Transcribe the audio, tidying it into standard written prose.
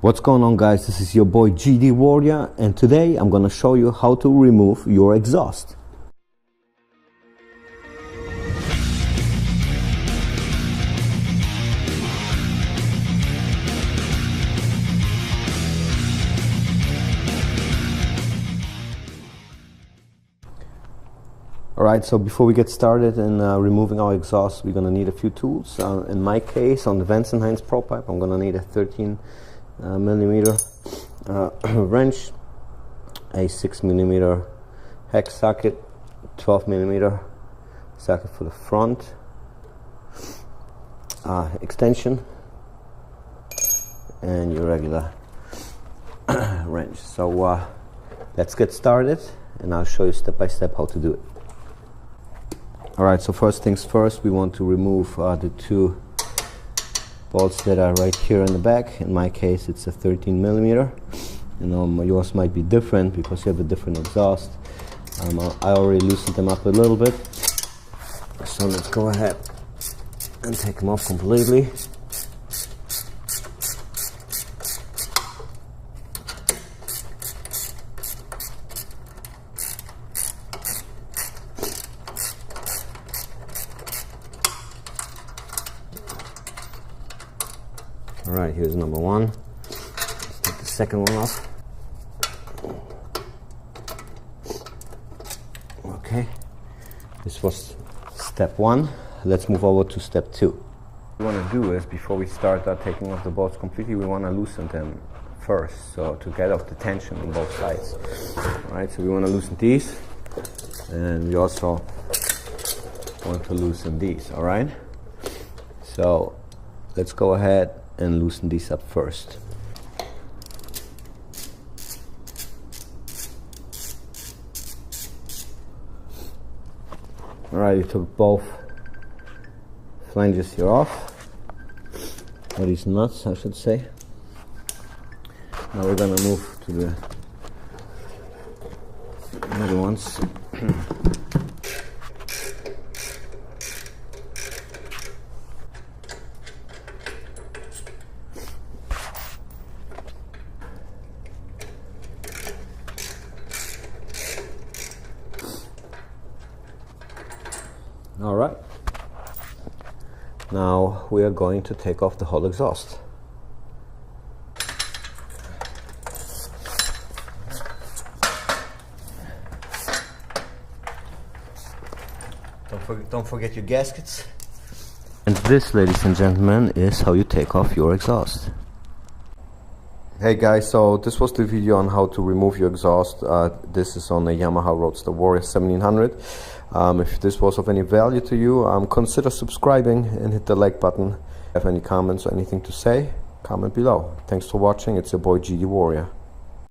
What's going on, guys? This is your boy GD Warrior, and today I'm gonna show you how to remove your exhaust. Alright, so before we get started in removing our exhaust, we're gonna need a few tools. In my case, on the Vance & Hines Pro Pipe, I'm gonna need a 13 millimeter wrench, a 6 millimeter hex socket, 12 millimeter socket for the front, extension, and your regular wrench. So let's get started, and I'll show you step by step how to do it. Alright, so first things first, we want to remove the two bolts that are right here in the back. In my case, it's a 13 millimeter. You know, yours might be different because you have a different exhaust. I already loosened them up a little bit, so let's go ahead and take them off completely. Alright, here's number one. Let's take the second one off. Okay, this was step one. Let's move over to step two. What we want to do is, before we start taking off the bolts completely, we want to loosen them first, so to get off the tension on both sides. Alright, so we want to loosen these, and we also want to loosen these. Alright, so let's go ahead and loosen these up first. Alright, you took both flanges here off, or these nuts I should say. Now we're gonna move to the other ones. Alright, now we are going to take off the whole exhaust. Don't forget your gaskets. And this, ladies and gentlemen, is how you take off your exhaust. Hey guys, so this was the video on how to remove your exhaust. This is on the Yamaha Roadstar Warrior 1700. If this was of any value to you, consider subscribing and hit the like button. If you have any comments or anything to say, comment below. Thanks for watching. It's your boy GD Warrior.